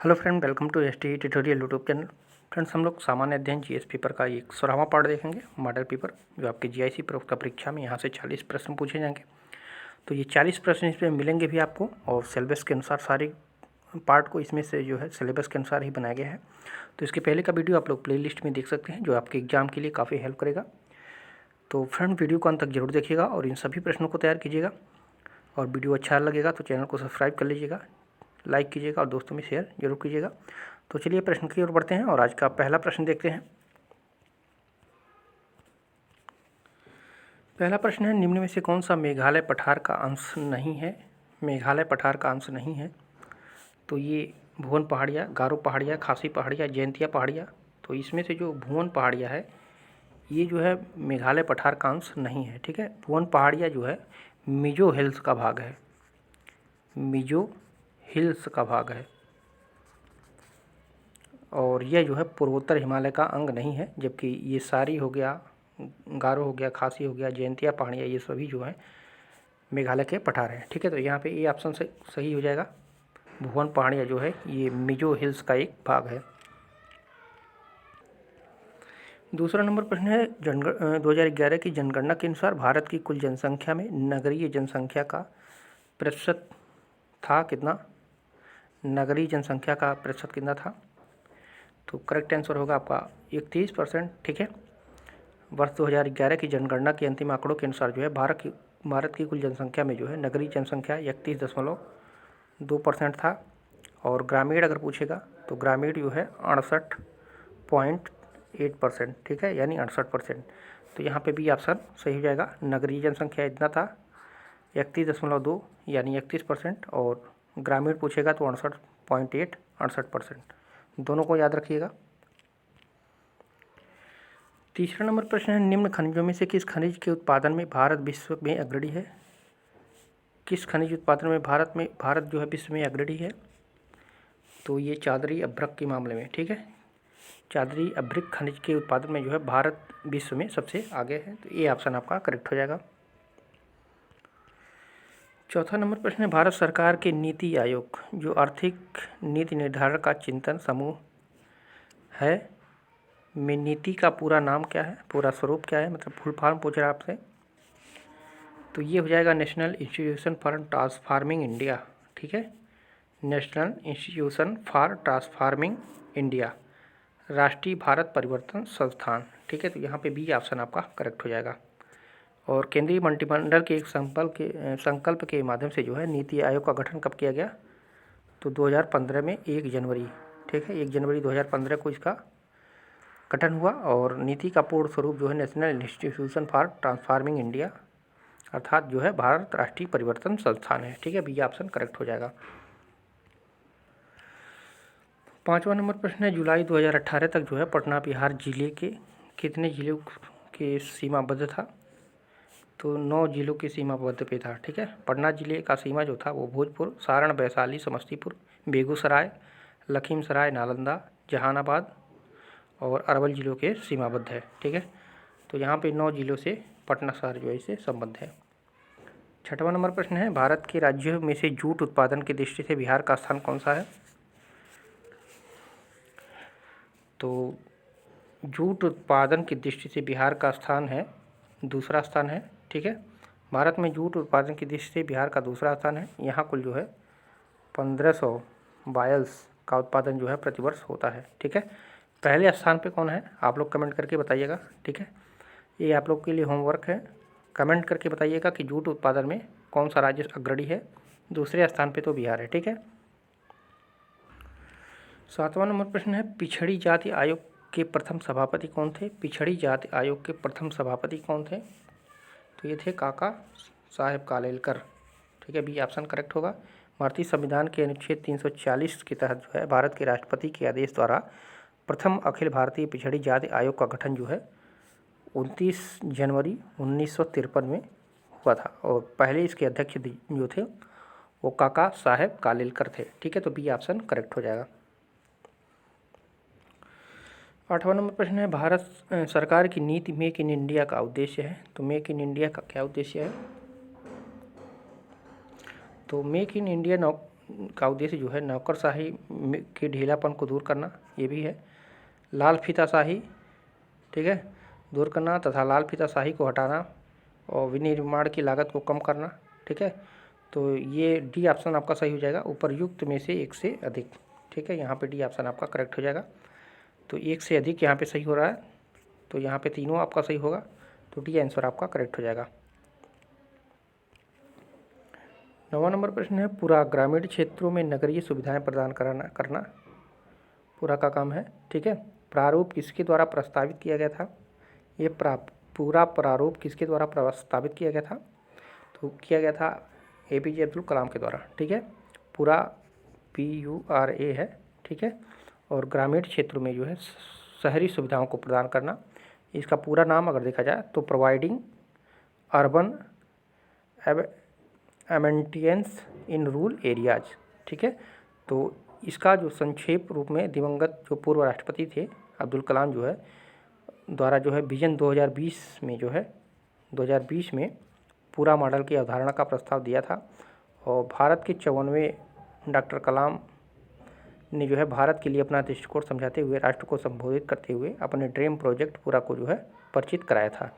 Hello friend, welcome to S T tutorial YouTube channel. Friends, हम लोग सामान्य अध्ययन जीएस पेपर का एक 16वां पार्ट देखेंगे, मॉडल पेपर, जो आपके जीआईसी प्रवक्ता परीक्षा में यहाँ से 40 प्रश्न पूछे जाएंगे। तो ये 40 प्रश्न इसमें मिलेंगे भी आपको, और सिलेबस के अनुसार सारे पार्ट को इसमें से जो है सिलेबस के अनुसार ही बनाया गया है। तो इसके पहले का वीडियो आप लोग प्ले लिस्ट में देख सकते हैं, जो आपके एग्जाम के लिए काफ़ी हेल्प करेगा। तो फ्रेंड, वीडियो को अंत तक जरूर देखिएगा और इन सभी प्रश्नों को तैयार कीजिएगा। और वीडियो अच्छा लगेगा तो चैनल को सब्सक्राइब कर लीजिएगा, लाइक कीजिएगा और दोस्तों में शेयर जरूर कीजिएगा। तो चलिए प्रश्न की ओर बढ़ते हैं और आज का पहला प्रश्न देखते हैं। पहला प्रश्न है, निम्न में से कौन सा मेघालय पठार का अंश नहीं है? मेघालय पठार का अंश नहीं है। तो ये भुवन पहाड़िया, गारो पहाड़िया, खासी पहाड़िया, जयंतिया पहाड़िया। तो इसमें से जो भुवन पहाड़िया है ये जो है मेघालय पठार का अंश नहीं है। ठीक है, भुवन पहाड़िया जो है मिजो हिल्स का भाग है, मिजो हिल्स का भाग है। और यह जो है पूर्वोत्तर हिमालय का अंग नहीं है, जबकि ये सारी हो गया, गारो हो गया, खासी हो गया, जयंतिया पहाड़िया, ये सभी जो है मेघालय के पठार हैं। ठीक है, तो यहाँ पे ये ऑप्शन से सही हो जाएगा। भुवन पहाड़िया जो है ये मिजो हिल्स का एक भाग है। दूसरा नंबर प्रश्न है, 2011 की जनगणना के अनुसार भारत की कुल जनसंख्या में नगरीय जनसंख्या का प्रतिशत था कितना? नगरीय जनसंख्या का प्रतिशत कितना था? तो करेक्ट आंसर होगा आपका 31%। ठीक है, वर्ष 2011 की जनगणना के अंतिम आंकड़ों के अनुसार जो है भारत की कुल जनसंख्या में जो है नगरीय जनसंख्या 31.2% था। और ग्रामीण अगर पूछेगा तो ग्रामीण जो है 68.8%। ठीक है, यानी 68%। तो यहाँ पे भी ऑप्शन सही हो जाएगा। नगरीय जनसंख्या इतना था 31.2 यानी 31%, और ग्रामीण पूछेगा तो 68.8% दोनों को याद रखिएगा। तीसरा नंबर प्रश्न है, निम्न खनिजों में से किस खनिज के उत्पादन में भारत विश्व में अग्रणी है? किस खनिज उत्पादन में भारत जो है विश्व में अग्रणी है? तो ये चादरी अभ्रक के मामले में। ठीक है, चादरी अभ्रक खनिज के उत्पादन में जो है भारत विश्व में सबसे आगे है। तो ये ऑप्शन आपका करेक्ट हो जाएगा। चौथा नंबर प्रश्न है, भारत सरकार के नीति आयोग जो आर्थिक नीति निर्धारण का चिंतन समूह है में नीति का पूरा नाम क्या है, पूरा स्वरूप क्या है, मतलब फुल फॉर्म पूछ रहा है आपसे। तो ये हो जाएगा national institution for transforming India. ठीक है, national institution for transforming India, राष्ट्रीय भारत परिवर्तन संस्थान। ठीक है, तो यहाँ पे बी ऑप्शन आपका करेक्ट हो जाएगा। और केंद्रीय मंत्रिमंडल के एक संकल्प के माध्यम से जो है नीति आयोग का गठन कब किया गया? तो 2015 में 1 जनवरी। ठीक है, 1 जनवरी 2015 को इसका गठन हुआ। और नीति का पूर्ण स्वरूप जो है national institution for transforming India, अर्थात जो है भारत राष्ट्रीय परिवर्तन संस्थान है। ठीक है, बी ऑप्शन करेक्ट हो जाएगा। पांचवा नंबर प्रश्न है, जुलाई 2018 तक जो है पटना बिहार जिले के कितने जिलों के सीमाबद्ध था? तो 9 जिलों के सीमाबद्ध पे था। ठीक है, पटना जिले का सीमा जो था वो भोजपुर, सारण, वैशाली, समस्तीपुर, बेगूसराय, लखीमसराय, नालंदा, जहानाबाद और अरवल जिलों के सीमाबद्ध है। ठीक है, तो यहाँ पे 9 जिलों से पटना शहर जो है इससे संबद्ध है। छठवां नंबर प्रश्न है, भारत के राज्यों में से जूट उत्पादन की दृष्टि से बिहार का स्थान कौन सा है? तो जूट उत्पादन की दृष्टि से बिहार का स्थान है, दूसरा स्थान है। ठीक है, भारत में जूट उत्पादन की दृष्टि से बिहार का दूसरा स्थान है। यहाँ कुल जो है 1500 बायल्स का उत्पादन जो है प्रतिवर्ष होता है। ठीक है, पहले स्थान पे कौन है आप लोग कमेंट करके बताइएगा। ठीक है, ये आप लोग के लिए होमवर्क है, कमेंट करके बताइएगा कि जूट उत्पादन में कौन सा राज्य अग्रणी है। दूसरे स्थान पे तो बिहार है। ठीक है, सातवां नंबर प्रश्न है, पिछड़ी जाति आयोग के प्रथम सभापति कौन थे? पिछड़ी जाति आयोग के प्रथम सभापति कौन थे? तो ये थे काका साहेब कालेलकर। ठीक है, बी ऑप्शन करेक्ट होगा। भारतीय संविधान के अनुच्छेद 340 के तहत जो है भारत के राष्ट्रपति के आदेश द्वारा प्रथम अखिल भारतीय पिछड़ी जाति आयोग का गठन जो है 29 जनवरी 1953 में हुआ था। और पहले इसके अध्यक्ष जो थे वो काका साहेब कालेलकर थे। ठीक है, तो बी ऑप्शन करेक्ट हो जाएगा। आठवां नंबर प्रश्न है, भारत सरकार की नीति मेक इन इंडिया का उद्देश्य है। तो मेक इन इंडिया का क्या उद्देश्य है? तो मेक इन इंडिया का उद्देश्य जो है नौकरशाही के ढीलापन को दूर करना, ये भी है। लाल फीताशाही, ठीक है, दूर करना तथा लाल फीताशाही को हटाना और विनिर्माण की लागत को कम करना, ठीक है। तो ये डी ऑप्शन आपका सही हो जाएगा, उपरयुक्त में से एक से अधिक, ठीक है। यहाँ पे डी ऑप्शन आपका करेक्ट हो जाएगा। तो एक से अधिक यहाँ पे सही हो रहा है, तो यहाँ पे तीनों आपका सही होगा, तो डी आंसर आपका करेक्ट हो जाएगा। 9वां नंबर प्रश्न है, पूरा ग्रामीण क्षेत्रों में नगरीय सुविधाएं प्रदान करना पूरा का काम है, ठीक है। प्रारूप किसके द्वारा प्रस्तावित किया गया था? ये पूरा प्रारूप किसके द्वारा प्रस्तावित किया गया था? तो किया गया था APJ अब्दुल कलाम के द्वारा, ठीक है। पूरा PURA है, ठीक है। और ग्रामीण क्षेत्रों में जो है शहरी सुविधाओं को प्रदान करना, इसका पूरा नाम अगर देखा जाए तो providing urban amenities in rural areas, ठीक है। तो इसका जो संक्षेप रूप में दिवंगत जो पूर्व राष्ट्रपति थे अब्दुल कलाम जो है द्वारा जो है विजन 2020 में जो है 2020 में पूरा मॉडल की अवधारणा का प्रस्ताव दिया था। और भारत के 54वें डॉक्टर कलाम ने जो है भारत के लिए अपना दृष्टिकोण समझाते हुए राष्ट्र को संबोधित करते हुए अपने ड्रीम प्रोजेक्ट पूरा को जो है परिचित कराया था।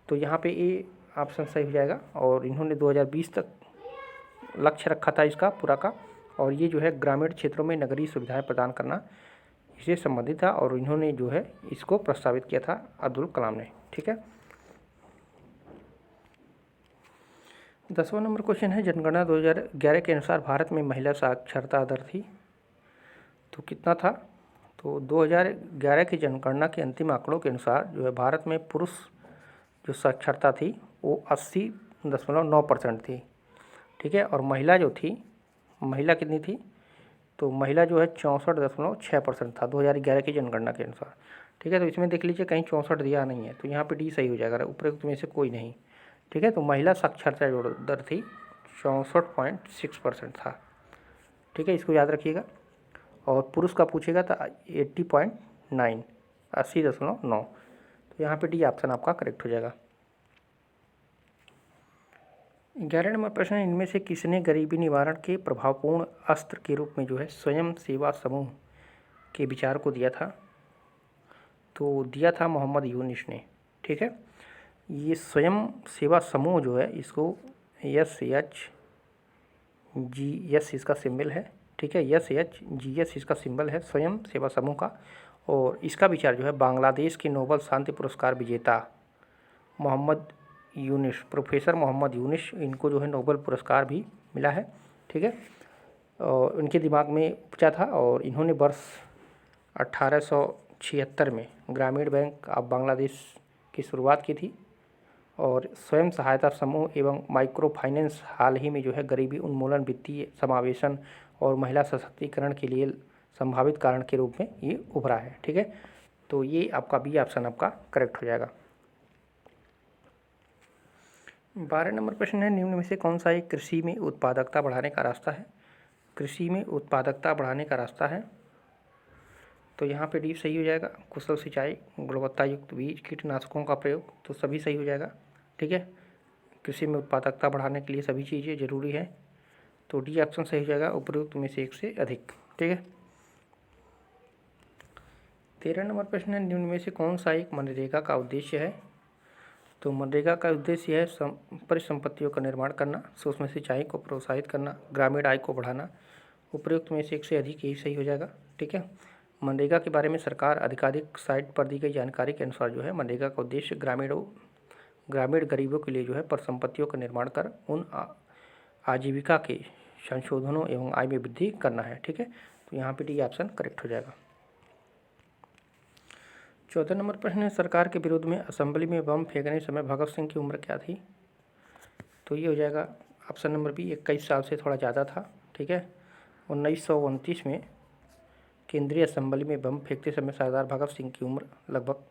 तो यहाँ पे ए ऑप्शन सही हो जाएगा। और इन्होंने 2020 तक लक्ष्य रखा था इसका पूरा का, और ये जो है ग्रामीण क्षेत्रों में नगरीय सुविधाएं प्रदान करना इससे संबंधित था, और इन्होंने जो है इसको प्रस्तावित किया था अब्दुल कलाम ने, ठीक है। 10वां नंबर क्वेश्चन है, जनगणना 2011 के अनुसार भारत में महिला साक्षरता दर थी तो कितना था? तो 2011 की जनगणना के अंतिम आंकड़ों के अनुसार जो है भारत में पुरुष जो साक्षरता थी वो 80.9% थी, ठीक है। और महिला जो थी, महिला कितनी थी? तो महिला जो है 64.6% था 2011 की जनगणना के अनुसार, ठीक है। तो इसमें देख लीजिए कहीं 64 दिया नहीं है, तो यहाँ पे डी सही हो जाएगा, उपरोक्त में से कोई नहीं, ठीक है। तो महिला साक्षरता जो दर थी 64.6% था, ठीक है, इसको याद रखिएगा। और पुरुष का पूछेगा तो 80.9, 80.9, तो यहाँ पे डी ऑप्शन आपका करेक्ट हो जाएगा। 11 नंबर प्रश्न, इनमें से किसने गरीबी निवारण के प्रभावपूर्ण अस्त्र के रूप में जो है स्वयं सेवा समूह के विचार को दिया था? तो दिया था मोहम्मद यूनिस ने, ठीक है। ये स्वयं सेवा समूह जो है इसको SHGS इसका सिंबल है, ठीक है। SHGS इसका सिंबल है स्वयं सेवा समूह का। और इसका विचार जो है बांग्लादेश के नोबल शांति पुरस्कार विजेता मोहम्मद यूनिस, प्रोफेसर मोहम्मद यूनिस, इनको जो है नोबेल पुरस्कार भी मिला है, ठीक है। और उनके दिमाग में उपजा था, और इन्होंने वर्ष 1876 में ग्रामीण बैंक ऑफ बांग्लादेश की शुरुआत की थी। और स्वयं सहायता समूह एवं माइक्रो फाइनेंस हाल ही में जो है गरीबी उन्मूलन, वित्तीय समावेशन और महिला सशक्तिकरण के लिए संभावित कारण के रूप में ये उभरा है, ठीक है। तो ये आपका बी ऑप्शन आपका करेक्ट हो जाएगा। 12 नंबर प्रश्न है, निम्न में से कौन सा एक कृषि में उत्पादकता बढ़ाने का रास्ता है? कृषि में उत्पादकता बढ़ाने का रास्ता है, तो यहाँ पे डी सही हो जाएगा। कुशल सिंचाई, गुणवत्ता युक्त बीज, कीटनाशकों का प्रयोग, तो सभी सही हो जाएगा, ठीक है। कृषि में उत्पादकता बढ़ाने के लिए सभी चीज़ें जरूरी है, तो डी ऑप्शन सही हो जाएगा, उपरोक्त में से एक से अधिक, ठीक है। 13 नंबर प्रश्न है, निम्न में से कौन सा एक मनरेगा का उद्देश्य है? तो मनरेगा का उद्देश्य है परिसंपत्तियों का निर्माण करना, सूक्ष्म सिंचाई को प्रोत्साहित करना, ग्रामीण आय को बढ़ाना, उपरोक्त में से एक से अधिक, यही सही हो जाएगा, ठीक है। मनरेगा के बारे में सरकार आधिकारिक साइट पर दी गई जानकारी के अनुसार जो है मनरेगा का उद्देश्य ग्रामीण गरीबों के लिए जो है परिसंपत्तियों का निर्माण कर उन आजीविका के संशोधनों एवं आय में वृद्धि करना है, ठीक है। तो यहाँ पे डी ऑप्शन करेक्ट हो जाएगा। 14 नंबर प्रश्न है, सरकार के विरोध में असेंबली में बम फेंकने समय भगत सिंह की उम्र क्या थी? तो ये हो जाएगा ऑप्शन नंबर बी, 21 साल से थोड़ा ज़्यादा था, ठीक है। 1929 में केंद्रीय असेंबली में बम फेंकते समय सरदार भगत सिंह की उम्र लगभग,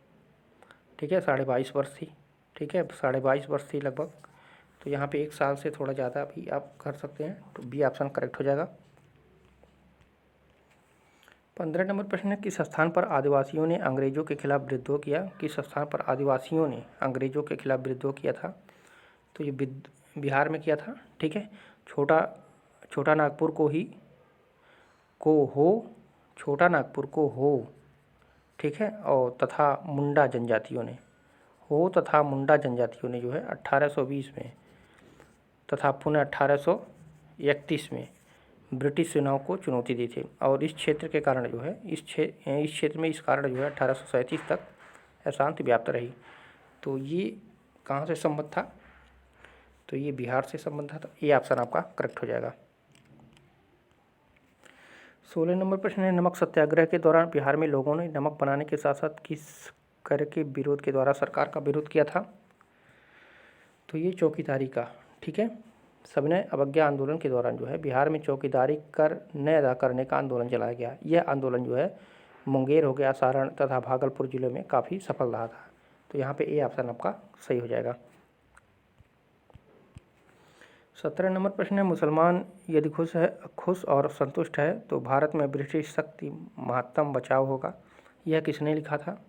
ठीक है, 22.5 वर्ष थी, ठीक है, 22.5 वर्ष थी लगभग। तो यहाँ पे 1 साल से थोड़ा ज़्यादा भी आप कर सकते हैं, तो बी ऑप्शन करेक्ट हो जाएगा। 15 नंबर प्रश्न है, किस स्थान पर आदिवासियों ने अंग्रेजों के खिलाफ विद्रोह किया? किस स्थान पर आदिवासियों ने अंग्रेजों के खिलाफ विद्रोह किया था? तो ये बिहार में किया था, ठीक है। छोटा नागपुर को ही को हो, छोटा नागपुर को हो, ठीक है, और तथा मुंडा जनजातियों ने, हो तथा मुंडा जनजातियों ने जो है 1820 में तथा पुनः 1831 में ब्रिटिश सेनाओं को चुनौती दी थी। और इस क्षेत्र के कारण जो है इस क्षेत्र में इस कारण जो है 1837 तक अशांति व्याप्त रही। तो ये कहाँ से संबंध था? तो ये बिहार से संबंध था। ये ऑप्शन आपका करेक्ट हो जाएगा। 16 नंबर प्रश्न है, नमक सत्याग्रह के दौरान बिहार में लोगों ने नमक बनाने के साथ साथ किस कर के विरोध के द्वारा सरकार का विरोध किया था? तो ये चौकीदारी का, ठीक है, सविनय अवज्ञा आंदोलन के दौरान जो है बिहार में चौकीदारी कर न अदा करने का आंदोलन चलाया गया। यह आंदोलन जो है मुंगेर हो गया, सारण तथा भागलपुर जिलों में काफ़ी सफल रहा था। तो यहाँ पे ए ऑप्शन आपका सही हो जाएगा। 17 नंबर प्रश्न है, मुसलमान यदि खुश और संतुष्ट है तो भारत में ब्रिटिश शक्ति महत्तम बचाव होगा। यह किसने लिखा था?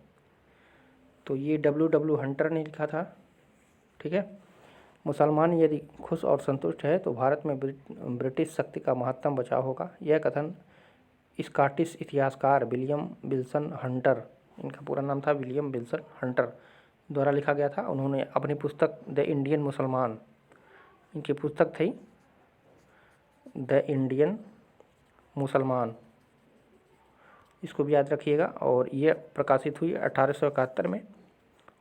तो ये W हंटर ने लिखा था, ठीक है। मुसलमान यदि खुश और संतुष्ट है तो भारत में ब्रिटिश शक्ति का महत्तम बचाव होगा। यह कथन स्कॉटिश इतिहासकार विलियम विल्सन हंटर, इनका पूरा नाम था विलियम विल्सन हंटर, द्वारा लिखा गया था। उन्होंने अपनी पुस्तक द इंडियन मुसलमान, इनकी पुस्तक थी द इंडियन मुसलमान, इसको भी याद रखिएगा। और ये प्रकाशित हुई 1871 में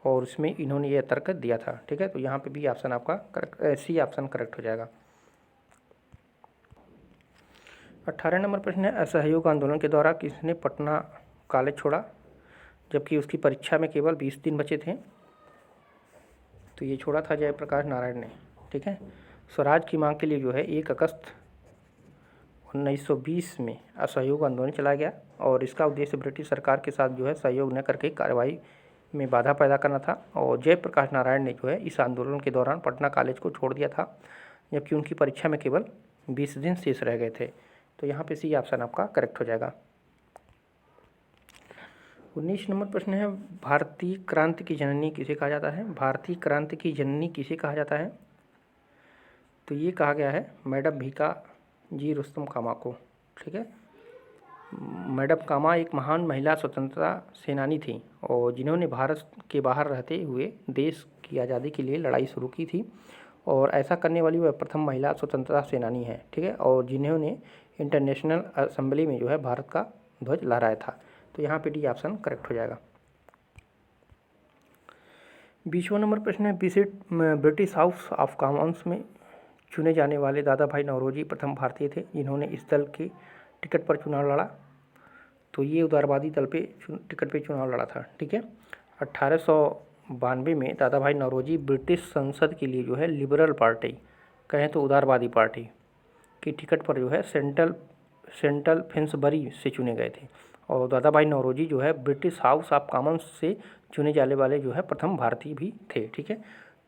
और इसमें इन्होंने ये तर्क दिया था, ठीक है। तो यहाँ पे भी ऑप्शन आपका करेक्ट, सी ऑप्शन करेक्ट हो जाएगा। 18 नंबर प्रश्न है, असहयोग आंदोलन के द्वारा किसने पटना कॉलेज छोड़ा जबकि उसकी परीक्षा में केवल 20 दिन बचे थे? तो ये छोड़ा था जयप्रकाश नारायण ने, ठीक है। स्वराज की मांग के लिए जो है 1 अगस्त 1920 में असहयोग आंदोलन चलाया गया और इसका उद्देश्य ब्रिटिश सरकार के साथ जो है सहयोग न करके कार्रवाई में बाधा पैदा करना था। और जयप्रकाश नारायण ने जो है इस आंदोलन के दौरान पटना कॉलेज को छोड़ दिया था जबकि उनकी परीक्षा में केवल 20 दिन शेष रह गए थे। तो यहाँ पे सी ऑप्शन आपका करेक्ट हो जाएगा। 19 नंबर प्रश्न है, भारतीय क्रांति की जननी किसे कहा जाता है? भारतीय क्रांति की जननी किसे कहा जाता है? तो ये कहा गया है मैडम भीका जी रुस्तम कामा को, ठीक है। मैडम कामा एक महान महिला स्वतंत्रता सेनानी थी और जिन्होंने भारत के बाहर रहते हुए देश की आज़ादी के लिए लड़ाई शुरू की थी और ऐसा करने वाली वह प्रथम महिला स्वतंत्रता सेनानी है, ठीक है। और जिन्होंने इंटरनेशनल असेंबली में जो है भारत का ध्वज लहराया था। तो यहाँ पे डी ऑप्शन करेक्ट हो जाएगा। 20वां नंबर प्रश्न है, ब्रिटिश हाउस ऑफ कॉमन्स में चुने जाने वाले दादा भाई नौरोजी प्रथम भारतीय थे जिन्होंने इस दल के टिकट पर चुनाव लड़ा। तो ये उदारवादी दल पे टिकट पे चुनाव लड़ा था, ठीक है। 1892 में दादा भाई नौरोजी ब्रिटिश संसद के लिए जो है लिबरल पार्टी, कहें तो उदारवादी पार्टी की टिकट पर जो है सेंट्रल फिन्सबरी से चुने गए थे। और दादा भाई नौरोजी जो है ब्रिटिश हाउस ऑफ कॉमन्स से चुने जाने वाले जो है प्रथम भारतीय भी थे, ठीक है।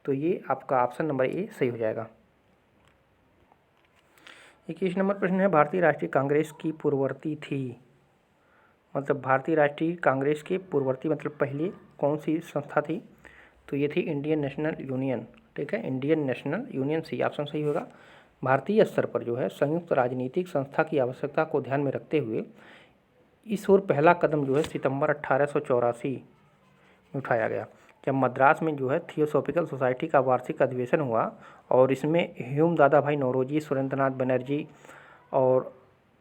तो ये आपका ऑप्शन नंबर ए सही हो जाएगा। 21 नंबर प्रश्न है, भारतीय राष्ट्रीय कांग्रेस की पूर्ववर्ती थी, मतलब भारतीय राष्ट्रीय कांग्रेस के पूर्ववर्ती मतलब पहले कौन सी संस्था थी? तो ये थी इंडियन नेशनल यूनियन, ठीक है, Indian national union, C option सही होगा। भारतीय स्तर पर जो है संयुक्त राजनीतिक संस्था की आवश्यकता को ध्यान में रखते हुए इस ओर पहला कदम जो है सितंबर 1884 में उठाया गया जब मद्रास में जो है थियोसॉफिकल सोसाइटी का वार्षिक अधिवेशन हुआ और इसमें ह्यूम दादा भाई नौरोजी, सुरेंद्रनाथ बनर्जी और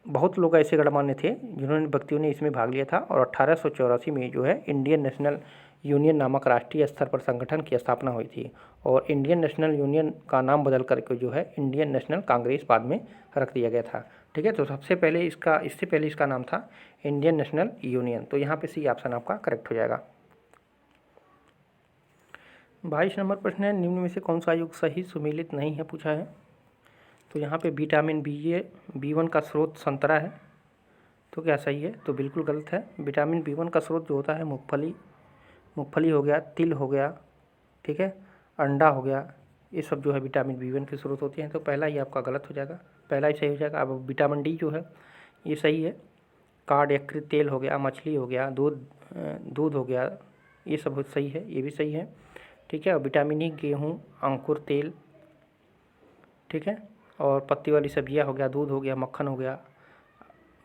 बहुत लोग ऐसे गणमान्य थे जिन्होंने व्यक्तियों ने इसमें भाग लिया था। और 1884 में जो है इंडियन नेशनल यूनियन नामक राष्ट्रीय स्तर पर संगठन की स्थापना हुई थी और इंडियन नेशनल यूनियन का नाम बदल करके जो है इंडियन नेशनल कांग्रेस बाद में रख दिया गया था, ठीक है। तो इससे पहले इसका नाम था इंडियन नेशनल यूनियन। तो यहाँ पे सी ऑप्शन आपका करेक्ट हो जाएगा। 22 नंबर प्रश्न है, निम्न में से कौन सा युग सही सुमेलित नहीं है पूछा है? तो यहाँ पे विटामिन B1 का स्रोत संतरा है, तो क्या सही है? तो बिल्कुल गलत है। विटामिन B1 का स्रोत जो होता है मूंगफली हो गया, तिल हो गया, ठीक है, अंडा हो गया, ये सब जो है विटामिन B1 के स्रोत होते हैं। तो पहला ही आपका गलत हो जाएगा, पहला ही सही हो जाएगा। अब विटामिन D जो है ये सही है। कार्ड यकृत तेल हो गया, मछली हो गया, दूध हो गया, ये सब सही है, ये भी सही है, ठीक है। और विटामिन E गेहूँ, अंकुर तेल, ठीक है, और पत्ती वाली सब्जियां हो गया, दूध हो गया, मक्खन हो गया,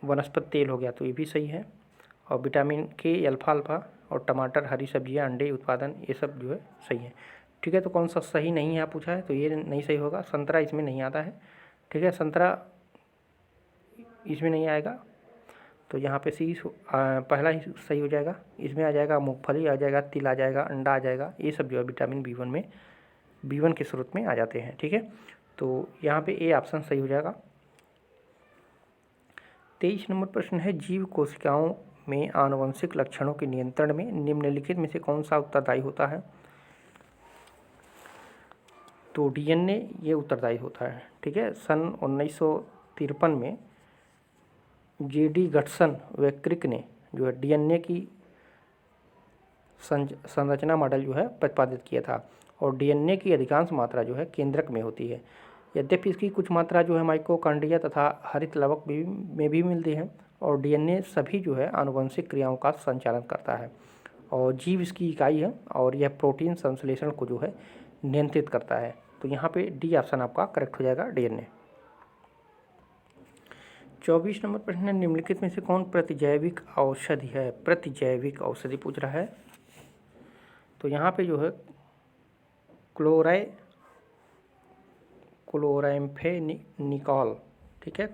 वनस्पति तेल हो गया तो ये भी सही है। और विटामिन के, अल्फाल्फा और टमाटर, हरी सब्जियां, अंडे उत्पादन, ये सब जो है सही है। ठीक है, तो कौन सा सही नहीं है पूछा है, तो ये नहीं सही होगा। संतरा इसमें नहीं आता है। ठीक है, संतरा इसमें नहीं आएगा, तो यहाँ पे सी पहला ही सही हो जाएगा। इसमें आ जाएगा मूंगफली आ जाएगा, तिल आ जाएगा, अंडा आ जाएगा, ये सब जो है विटामिन B1 में, B1 के स्रोत में आ जाते हैं। ठीक है, तो यहाँ पे ए ऑप्शन सही हो जाएगा। 23 नंबर प्रश्न है, जीव कोशिकाओं में आनुवंशिक लक्षणों के नियंत्रण में निम्नलिखित में से कौन सा उत्तरदायी होता है। तो DNA ये उत्तरदायी होता है। ठीक है, सन 1953 में J.D. गट्सन व क्रिक ने जो है DNA की संरचना मॉडल जो है प्रतिपादित किया था। और DNA की अधिकांश मात्रा जो है केंद्रक में होती है, यद्यपि इसकी कुछ मात्रा जो है माइटोकॉन्ड्रिया तथा हरित लवक में भी मिलती है। और DNA सभी जो है आनुवंशिक क्रियाओं का संचालन करता है और जीव इसकी इकाई है, और यह प्रोटीन संश्लेषण को जो है नियंत्रित करता है। तो यहाँ पे डी ऑप्शन आपका करेक्ट हो जाएगा, DNA। 24 नंबर प्रश्न है, निम्नलिखित में से कौन प्रतिजैविक औषधि है। प्रतिजैविक औषधि पूछ रहा है, तो यहाँ पे जो है क्लोराम्फेनिकॉल। ठीक है,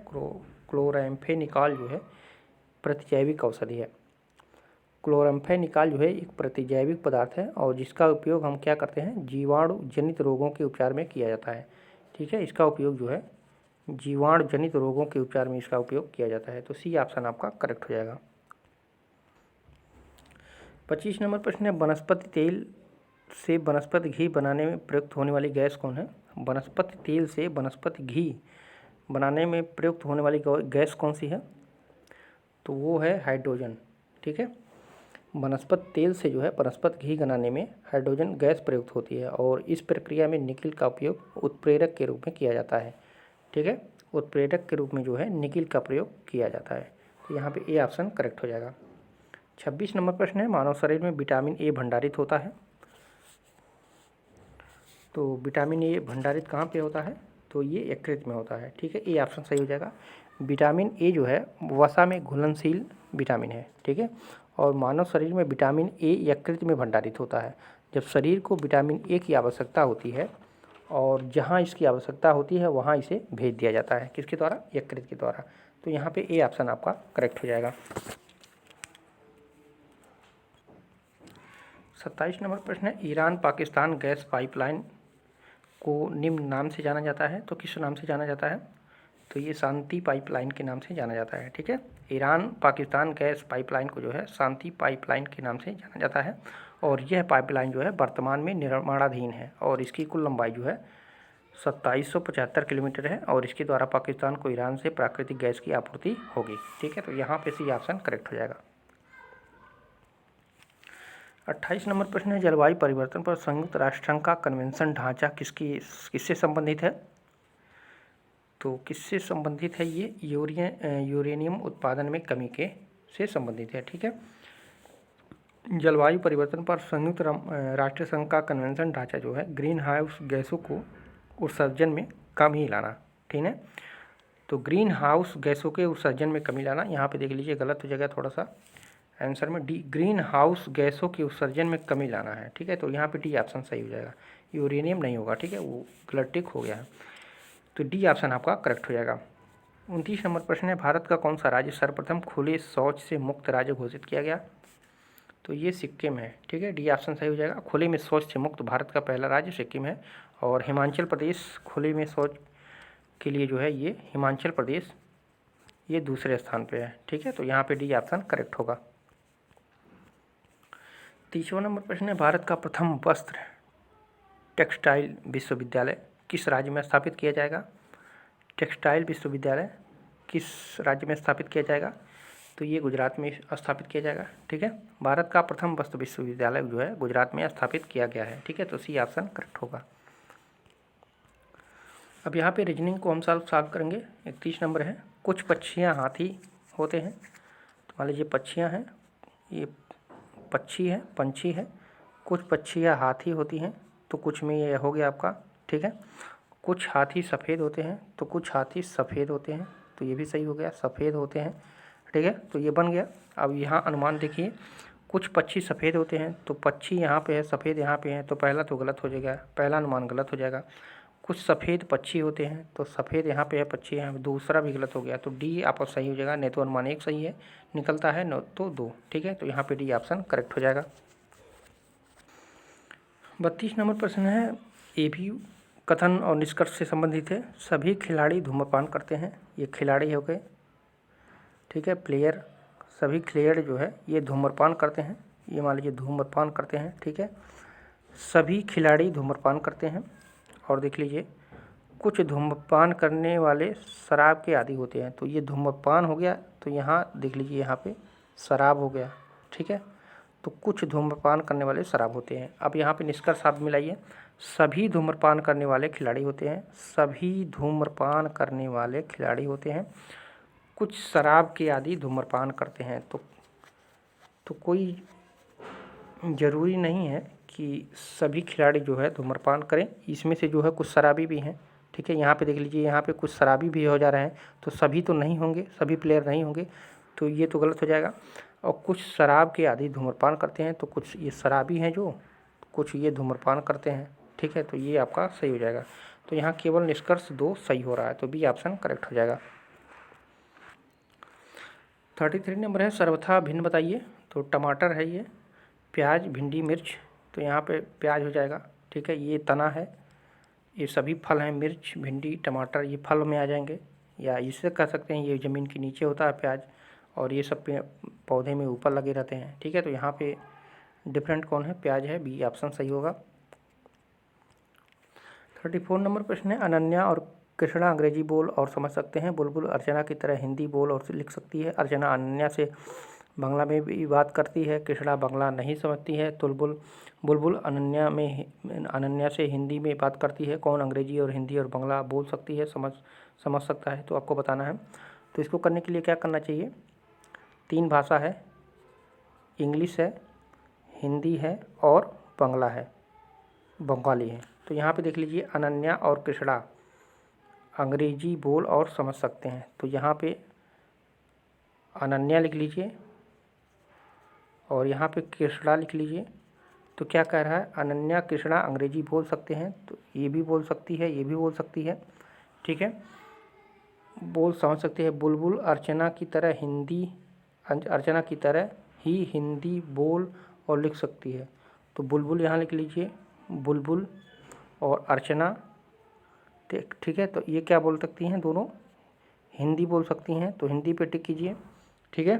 क्लोराम्फेनिकॉल जो है प्रतिजैविक औषधि है। क्लोराम्फेनिकॉल जो है एक प्रतिजैविक पदार्थ है और जिसका उपयोग हम क्या करते हैं, जीवाणु जनित रोगों के उपचार में किया जाता है। ठीक है, इसका उपयोग जो है जीवाणु जनित रोगों के उपचार में इसका उपयोग किया जाता है। तो सी ऑप्शन आपका करेक्ट हो जाएगा। 25 नंबर प्रश्न है, वनस्पति तेल से वनस्पति घी बनाने में प्रयुक्त होने वाली गैस कौन है। वनस्पति तेल से वनस्पति घी बनाने में प्रयुक्त होने वाली गैस कौन सी है, तो वो है हाइड्रोजन। ठीक है, वनस्पति तेल से जो है वनस्पति घी बनाने में हाइड्रोजन गैस प्रयुक्त होती है और इस प्रक्रिया में निकिल का उपयोग उत्प्रेरक के रूप में किया जाता है। ठीक है, उत्प्रेरक के रूप में जो है निकिल का प्रयोग किया जाता है। तो यहाँ पे ए ऑप्शन करेक्ट हो जाएगा। 26 नंबर प्रश्न है, मानव शरीर में विटामिन ए भंडारित होता है। तो विटामिन ए भंडारित कहाँ पे होता है, तो ये यकृत में होता है। ठीक है, ए ऑप्शन सही हो जाएगा। विटामिन ए जो है वसा में घुलनशील विटामिन है। ठीक है, और मानव शरीर में विटामिन ए यकृत में भंडारित होता है। जब शरीर को विटामिन ए की आवश्यकता होती है और जहाँ इसकी आवश्यकता होती है वहाँ इसे भेज दिया जाता है, किसके द्वारा, यकृत के द्वारा। तो यहाँ पे ए ऑप्शन आपका करेक्ट हो जाएगा। 27 नंबर प्रश्न है, ईरान पाकिस्तान गैस पाइपलाइन को निम्न नाम से जाना जाता है। तो किस नाम से जाना जाता है, तो ये शांति पाइपलाइन के नाम से जाना जाता है। ठीक है, ईरान पाकिस्तान गैस पाइपलाइन को जो है शांति पाइपलाइन के नाम से जाना जाता है और यह पाइपलाइन जो है वर्तमान में निर्माणाधीन है और इसकी कुल लंबाई जो है 2775 किलोमीटर है और इसके द्वारा पाकिस्तान को ईरान से प्राकृतिक गैस की आपूर्ति होगी। ठीक है, तो यहाँ पे सी ऑप्शन करेक्ट हो जाएगा। 28 नंबर प्रश्न है, जलवायु परिवर्तन पर संयुक्त राष्ट्र संघ का कन्वेंशन ढांचा किससे संबंधित है। तो किससे संबंधित है, ये यूरेनियम उत्पादन में कमी के से संबंधित है। ठीक है, जलवायु परिवर्तन पर संयुक्त राष्ट्र संघ का कन्वेंशन ढांचा जो है ग्रीन हाउस गैसों को उत्सर्जन में कमी लाना। ठीक है, तो ग्रीन हाउस गैसों के उत्सर्जन में कमी लाना, यहाँ पे देख लीजिए गलत हो जाएगा थोड़ा सा आंसर में, डी ग्रीन हाउस गैसों के उत्सर्जन में कमी लाना है। ठीक है, तो यहाँ पे डी ऑप्शन सही हो जाएगा, यूरेनियम नहीं होगा। ठीक है, वो गलत टिक हो गया है, तो डी ऑप्शन आपका करेक्ट हो जाएगा। 29 नंबर प्रश्न है, भारत का कौन सा राज्य सर्वप्रथम खुले शौच से मुक्त राज्य घोषित किया गया। तो ये सिक्किम है। ठीक है, डी ऑप्शन सही हो जाएगा। खुले में शौच से मुक्त भारत का पहला राज्य सिक्किम है और हिमाचल प्रदेश खुले में शौच के लिए जो है ये हिमाचल प्रदेश ये दूसरे स्थान पे है। ठीक है, तो यहाँ पे डी ऑप्शन करेक्ट होगा। 30वां नंबर प्रश्न है, भारत का प्रथम वस्त्र टेक्सटाइल विश्वविद्यालय किस राज्य में स्थापित किया जाएगा। टेक्सटाइल विश्वविद्यालय किस राज्य में स्थापित किया जाएगा, तो ये गुजरात में स्थापित किया जाएगा। ठीक है, भारत का प्रथम वस्त्र विश्वविद्यालय जो है गुजरात में स्थापित किया गया है। ठीक है, तो सी ऑप्शन करेक्ट होगा। अब यहाँ पे रीजनिंग को हम सॉल्व करेंगे। 31 नंबर है, कुछ पक्षियाँ हाथी होते हैं। तो मान लीजिए पक्षियाँ हैं, ये पक्षी है, पंछी है। कुछ पक्षियाँ हाथी होती हैं, तो कुछ में ये हो गया आपका। ठीक है, कुछ हाथी सफ़ेद होते हैं, तो कुछ हाथी सफ़ेद होते हैं, तो ये भी सही हो गया, सफ़ेद होते हैं। ठीक है, तो ये बन गया। अब यहाँ अनुमान देखिए, कुछ पक्षी सफ़ेद होते हैं, तो पक्षी यहाँ पे है, सफ़ेद यहाँ पे है, तो पहला तो गलत हो जाएगा, पहला अनुमान गलत हो जाएगा। कुछ सफ़ेद पक्षी होते हैं, तो सफ़ेद यहाँ पे है, पक्षी यहाँ पे, दूसरा भी गलत हो गया, तो डी आपका सही हो जाएगा। नहीं तो अनुमान एक सही है निकलता है, न तो दो। ठीक है, तो यहाँ पे डी ऑप्शन करेक्ट हो जाएगा। 32 नंबर प्रश्न है, ये भी कथन और निष्कर्ष से संबंधित है। सभी खिलाड़ी धूम्रपान करते हैं, ये खिलाड़ी हो गए, ठीक है, प्लेयर, सभी प्लेयर जो है ये धूम्रपान करते हैं, ये मान लीजिए धूम्रपान करते हैं, ठीक है। सभी खिलाड़ी धूम्रपान करते हैं। और देख लीजिए, कुछ धूम्रपान करने वाले शराब के आदी होते हैं, तो ये धूम्रपान हो गया, तो यहाँ देख लीजिए यहाँ पे शराब हो गया, ठीक है। तो कुछ धूम्रपान करने वाले शराब होते हैं। अब यहाँ पे निष्कर्ष आप मिलाइए, सभी धूम्रपान करने वाले खिलाड़ी होते हैं, सभी धूम्रपान करने वाले खिलाड़ी होते हैं, कुछ शराब के आदी धूम्रपान करते हैं। तो कोई ज़रूरी नहीं है कि सभी खिलाड़ी जो है धूम्रपान करें, इसमें से जो है कुछ शराबी भी हैं, ठीक है। यहाँ पे देख लीजिए, यहाँ पे कुछ शराबी भी हो जा रहे हैं, तो सभी तो नहीं होंगे, सभी प्लेयर नहीं होंगे, तो ये तो गलत हो जाएगा। और कुछ शराब के आदी धूम्रपान करते हैं, तो कुछ ये शराबी हैं जो, कुछ ये धूम्रपान करते हैं, ठीक है, तो ये आपका सही हो जाएगा। तो यहाँ केवल निष्कर्ष 2 सही हो रहा है, तो बी ऑप्शन करेक्ट हो जाएगा। 33 नंबर है, सर्वथा भिन्न बताइए। तो टमाटर है ये, प्याज, भिंडी, मिर्च, तो यहाँ पे प्याज हो जाएगा, ठीक है। ये तना है, ये सभी फल हैं, मिर्च, भिंडी, टमाटर, ये फल में आ जाएंगे, या इससे कह सकते हैं ये ज़मीन के नीचे होता है प्याज, और ये सब पौधे में ऊपर लगे रहते हैं, ठीक है। तो यहाँ पे डिफरेंट कौन है, प्याज है, बी ऑप्शन सही होगा। 34 नंबर प्रश्न है, अनन्या और कृष्णा अंग्रेजी बोल और समझ सकते हैं, बुलबुल अर्चना की तरह हिंदी बोल और लिख सकती है, अर्चना अनन्या से बांग्ला में भी बात करती है, कृष्णा बांग्ला नहीं समझती है, तो बुलबुल अनन्या से हिंदी में बात करती है, कौन अंग्रेजी और हिंदी और बांग्ला बोल सकती है, समझ सकता है, तो आपको बताना है। तो इसको करने के लिए क्या करना चाहिए, 3 भाषा है, इंग्लिश है, हिंदी है और बांग्ला है, बंगाली है। तो यहाँ पे देख लीजिए, अनन्या और कृष्णा अंग्रेजी बोल और समझ सकते हैं, तो यहाँ पे अनन्या लिख लीजिए और यहाँ पे कृष्णा लिख लीजिए। तो क्या कह रहा है, अनन्या कृष्णा अंग्रेजी बोल सकते हैं, तो ये भी बोल सकती है, ये भी बोल सकती है, ठीक है, बोल समझ सकते हैं। बुलबुल अर्चना की तरह ही हिंदी बोल और लिख सकती है, तो बुलबुल यहाँ लिख लीजिए, बुलबुल और अर्चना, ठीक है। तो ये क्या बोल सकती हैं, दोनों हिंदी बोल सकती हैं, तो हिंदी पे टिक कीजिए, ठीक है।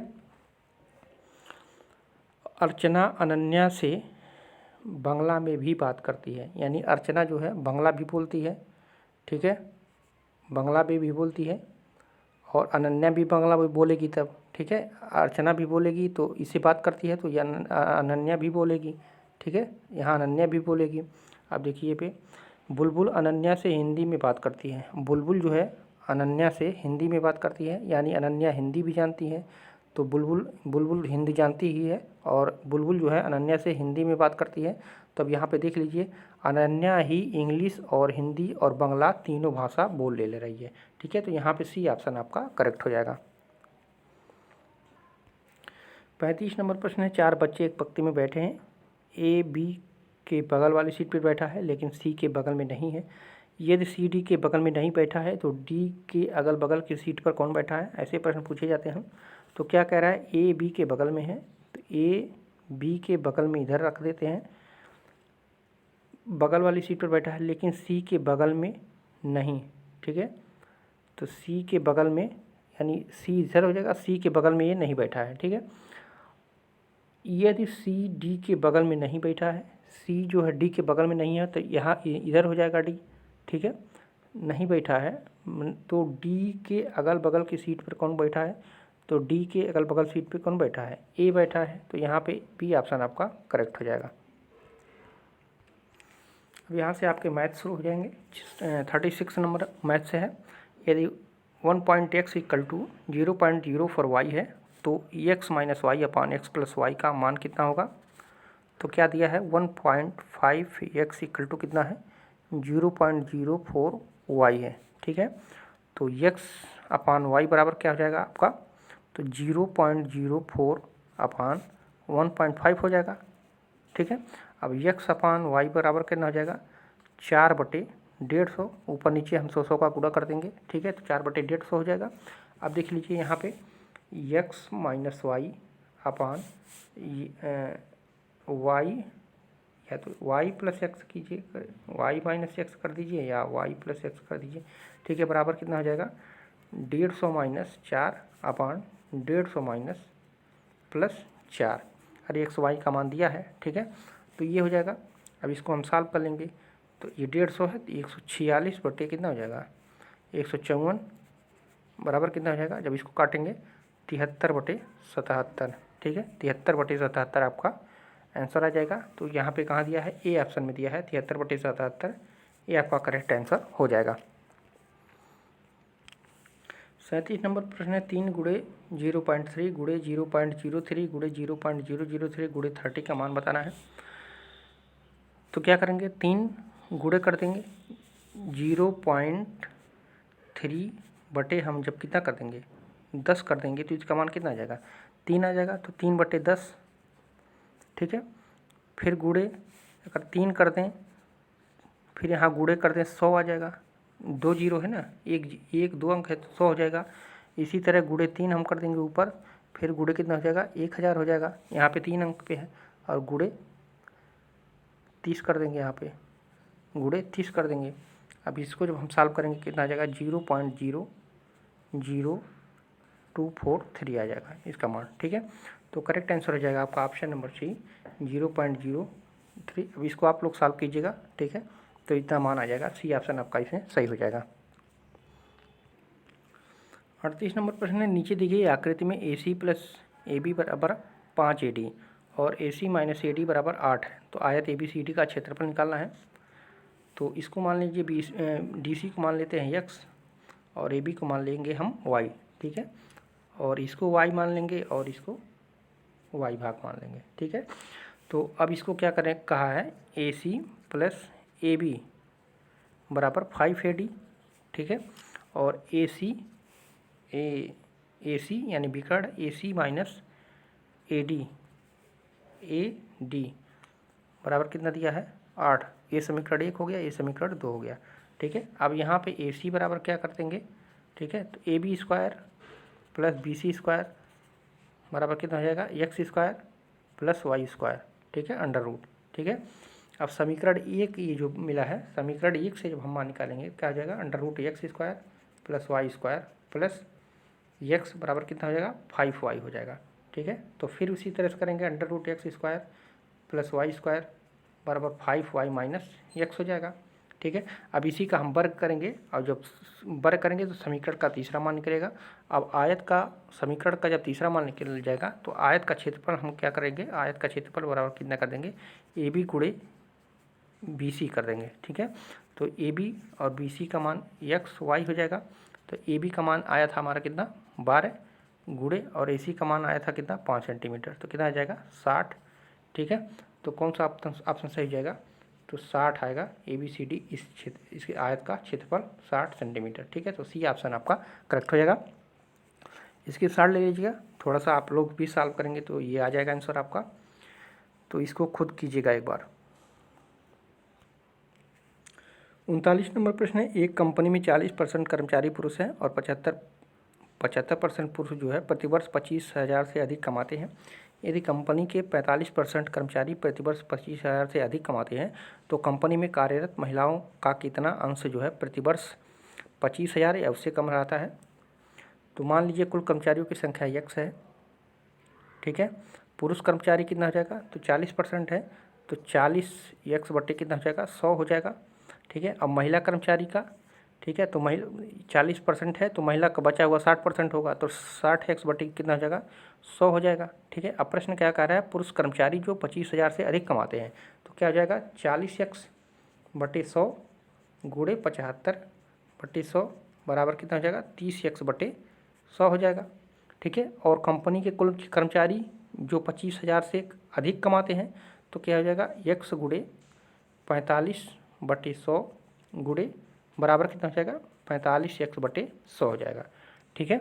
अर्चना अनन्या से बांग्ला में भी बात करती है, यानी अर्चना जो है बांग्ला भी बोलती है, ठीक है, बांग्ला में भी बोलती है, और अनन्या भी बांग्ला बोलेगी तब, ठीक है। अर्चना भी बोलेगी तो इससे बात करती है, तो ये अनन्या भी बोलेगी, ठीक है, यहाँ अनन्या भी बोलेगी। अब देखिए पे, बुलबुल अनन्या से हिंदी में बात करती है, बुलबुल जो है अनन्या से हिंदी में बात करती है, यानी अनन्या हिंदी भी जानती है, तो बुलबुल हिंदी जानती ही है, और बुलबुल जो है अनन्या से हिंदी में बात करती है। तो अब यहाँ पे देख लीजिए, अनन्या ही इंग्लिश और हिंदी और बांग्ला तीनों भाषा बोल ले रही है, ठीक है। तो यहाँ पे सी ऑप्शन आपका करेक्ट हो जाएगा। 35 नंबर प्रश्न है, 4 बच्चे एक पंक्ति में बैठे हैं, ए बी के बगल वाली सीट पर बैठा है लेकिन सी के बगल में नहीं है, यदि सी डी के बगल में नहीं बैठा है तो डी के अगल बगल की सीट पर कौन बैठा है, ऐसे प्रश्न पूछे जाते हैं। तो क्या कह रहा है, ए बी के बगल में है, तो ए बी के बगल में इधर रख देते हैं, बगल वाली सीट पर बैठा है, लेकिन सी के बगल में नहीं, ठीक है। तो सी के बगल में, यानी सी इधर हो जाएगा, सी के बगल में ये नहीं बैठा है, ठीक है। यदि सी डी के बगल में नहीं बैठा है, सी जो है डी के बगल में नहीं है, तो यहाँ इधर हो जाएगा डी, ठीक है, नहीं बैठा है, तो डी के अगल बगल की सीट पर कौन बैठा है, तो डी के अगल बगल सीट पे कौन बैठा है, ए बैठा है, तो यहाँ पे बी ऑप्शन आपका करेक्ट हो जाएगा। अब यहाँ से आपके मैथ शुरू हो जाएंगे। 36 नंबर मैथ से है, यदि 1.x = 0.04 y है तो x - y अपान x + y का मान कितना होगा। तो क्या दिया है, 1.5x = कितना है, 0.04 y है, ठीक है। तो x अपान y बराबर क्या हो जाएगा आपका, तो 0.04 अपान 1.5 हो जाएगा। ठीक है, अब यक्स अपान वाई बराबर कितना हो जाएगा 4/150। ऊपर नीचे हम 100 का गुणा कर देंगे। ठीक है, तो 4/150 हो जाएगा। अब देख लीजिए यहाँ पे x minus Y upon y, या तो वाई प्लस एक्स कीजिए, वाई माइनस एक्स कर दीजिए या वाई प्लस एक्स कर दीजिए। ठीक है, बराबर कितना हो जाएगा 150 माइनस 4 अपान 150 माइनस प्लस 4। अरे एक्स वाई का मान दिया है। ठीक है, तो ये हो जाएगा। अब इसको हम सॉल्व कर लेंगे, तो ये 150 है तो 146 बटे कितना हो जाएगा 154 बराबर कितना हो जाएगा, जब इसको काटेंगे 73/77। ठीक है, 73/77 आपका आंसर आ जाएगा। तो यहाँ पे कहाँ दिया है, ए ऑप्शन में दिया है 73/77, ये आपका करेक्ट आंसर हो जाएगा। 37 नंबर प्रश्न है 3 गुणे 0.3 गुणे 0.03 गुणे 0.003 गुणे 30 का मान बताना है। तो क्या करेंगे, 3 गुणे कर देंगे 0.3 बटे हम जब कितना कर देंगे 10 कर देंगे तो इसका मान कितना आ जाएगा 3 आ जाएगा। तो 3/10। ठीक है, फिर गुणे अगर 3 कर दें, फिर यहाँ गुणे कर दें 100 आ जाएगा। 2 जीरो है ना, एक 2 अंक है तो 100 हो जाएगा। इसी तरह गुणे 3 हम कर देंगे ऊपर, फिर गुणे कितना हो जाएगा 1000 हो जाएगा। यहाँ पे 3 अंक पे है, और गुणे 30 कर देंगे, यहाँ पे गुणे 30 कर देंगे। अब इसको जब हम सॉल्व करेंगे कितना आ जाएगा 0.00243 आ जाएगा इसका मान। ठीक है, तो करेक्ट आंसर हो जाएगा आपका ऑप्शन नंबर सी 0.03। अब इसको आप लोग सॉल्व कीजिएगा। ठीक है, तो इतना मान आ जाएगा, सी ऑप्शन आपका इसमें सही हो जाएगा। 38 नंबर प्रश्न है, नीचे दी गई आकृति में AC प्लस AB बराबर 5 AD और AC माइनस AD बराबर 8 है। तो आयत ABCD का क्षेत्रफल निकालना है। तो इसको मान लीजिए DC को मान लेते हैं x और AB को मान लेंगे हम y। ठीक है, और इसको y मान लेंगे और इसको y भाग मान लेंगे। ठीक है, तो अब इसको क्या करें, कहा है AC प्लस AB बराबर 5 AD। ठीक है, और AC यानी विकर्ण AC माइनस AD बराबर कितना दिया है 8। ये समीकरण 1 हो गया, ये समीकरण 2 हो गया। ठीक है, अब यहाँ पे AC बराबर क्या कर देंगे। ठीक है, तो AB square plus BC square बराबर कितना हो जाएगा x² प्लस y स्क्वायर। ठीक है, अंडर रूट। ठीक है, अब समीकरण 1 ये जो मिला है, समीकरण 1 से जब हम मान निकालेंगे क्या हो जाएगा √x² plus y square plus x बराबर कितना हो जाएगा 5y हो जाएगा। ठीक है, तो फिर उसी तरह से करेंगे √x² प्लस y स्क्वायर बराबर 5y माइनस x हो जाएगा। ठीक है, अब इसी का हम वर्ग करेंगे, और जब वर्ग करेंगे तो समीकरण का तीसरा मान निकलेगा। अब आयत का समीकरण का जब तीसरा मान निकल जाएगा तो आयत का क्षेत्रफल हम क्या करेंगे, आयत का क्षेत्रफल बराबर कितना कर देंगे AB गुणे BC कर देंगे। ठीक है, तो AB और BC का मान x y हो जाएगा। तो AB का मान आया था हमारा कितना 12 गुणे, और AC का मान आया था कितना 5 सेंटीमीटर, तो कितना आ जाएगा 60। ठीक है, तो कौन सा ऑप्शन सही हो जाएगा, तो 60 आएगा ABCD इस क्षेत्र, इसके आयत का क्षेत्रफल 60 सेंटीमीटर। ठीक है, तो सी ऑप्शन आपका करेक्ट हो जाएगा। इसके साथ ले लीजिएगा, थोड़ा सा आप लोग भी सॉल्व करेंगे तो ये आ जाएगा आंसर आपका। तो इसको खुद कीजिएगा एक बार। 39 नंबर प्रश्न है, एक कंपनी में 40% कर्मचारी पुरुष हैं और 75% पुरुष जो है प्रतिवर्ष 25,000 से अधिक कमाते हैं। यदि कंपनी के 45% कर्मचारी प्रतिवर्ष 25,000 से अधिक कमाते हैं तो कंपनी में कार्यरत महिलाओं का कितना अंश जो है प्रतिवर्ष 25,000 या उससे कम रहता है। तो मान लीजिए कुल कर्मचारियों की संख्या x है। ठीक है, पुरुष कर्मचारी कितना हो जाएगा, तो 40% है, तो 40x बटे कितना हो जाएगा 100 हो जाएगा। ठीक है, अब महिला कर्मचारी का, ठीक है, तो महिला 40% है तो महिला का बचा हुआ 60% होगा, तो 60x बटे कितना हो जाएगा 100 हो जाएगा। ठीक है, अब प्रश्न क्या कह रहा है, पुरुष कर्मचारी जो 25,000 से अधिक कमाते हैं, तो क्या हो जाएगा 40x बटे 100 गुणे 75/100 बराबर कितना हो जाएगा 30x बटे 100 हो जाएगा। ठीक है, और कंपनी के कुल कर्मचारी जो 25,000 से अधिक कमाते हैं तो क्या हो जाएगा x गुणे 45/100 गुणे बराबर कितना हो जाएगा 45x बटे 100 हो जाएगा। ठीक है,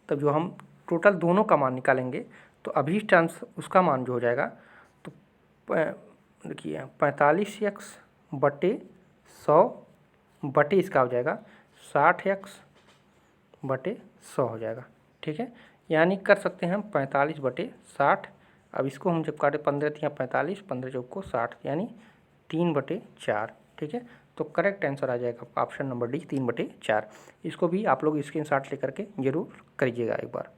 तब जो हम टोटल दोनों का मान निकालेंगे तो अभीष्ट अंश उसका मान जो हो जाएगा तो देखिए 45x बटे 100 बटे इसका हो जाएगा 60x बटे 100 हो जाएगा। ठीक है, यानी कर सकते हैं हम 45 बटे 60। अब इसको हम जब काटे 15 या 45, 15 चौक को 60 यानी 3 बटे 4। ठीक है, तो करेक्ट आंसर आ जाएगा ऑप्शन नंबर डी 3 बटे 4। इसको भी आप लोग स्क्रीनशॉट लेकर के जरूर करिएगा एक बार।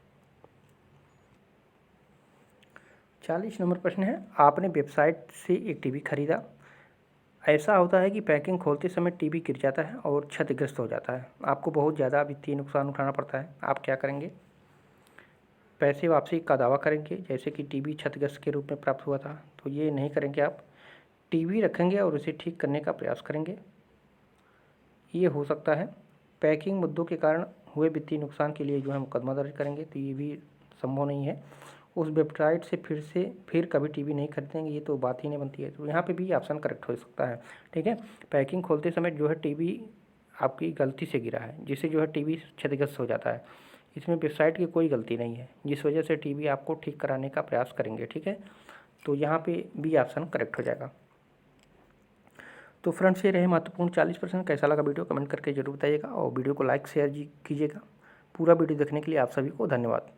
40 नंबर प्रश्न है, आपने वेबसाइट से एक टीवी खरीदा। ऐसा होता है कि पैकिंग खोलते समय टीवी गिर जाता है और क्षतिग्रस्त हो जाता है। आपको बहुत ज़्यादा वित्तीय नुकसान उठाना पड़ता है। आप क्या करेंगे? पैसे वापसी का दावा करेंगे, जैसे कि टीवी क्षतिग्रस्त के रूप में प्राप्त हुआ था, तो ये नहीं करेंगे आप। टीवी रखेंगे और उसे ठीक करने का प्रयास करेंगे, ये हो सकता है। पैकिंग मुद्दों के कारण हुए वित्तीय नुकसान के लिए जो है मुकदमा दर्ज करेंगे, तो ये भी संभव नहीं है। उस वेबसाइट से फिर कभी टीवी नहीं खरीदेंगे, ये तो बात ही नहीं बनती है। तो यहाँ पे भी ऑप्शन करेक्ट हो सकता है। ठीक है, पैकिंग खोलते समय जो है टीवी आपकी गलती से गिरा है, जिससे जो है टीवी क्षतिग्रस्त हो जाता है। इसमें वेबसाइट की कोई गलती नहीं है, जिस वजह से टीवी आपको ठीक कराने का प्रयास करेंगे। ठीक है, तो यहाँ पे भी ऑप्शन करेक्ट हो जाएगा। तो फ्रेंड्स, ये रहे महत्वपूर्ण 40 प्रश्न। कैसा लगा वीडियो कमेंट करके जरूर बताइएगा और वीडियो को लाइक शेयर कीजिएगा। पूरा वीडियो देखने के लिए आप सभी को धन्यवाद।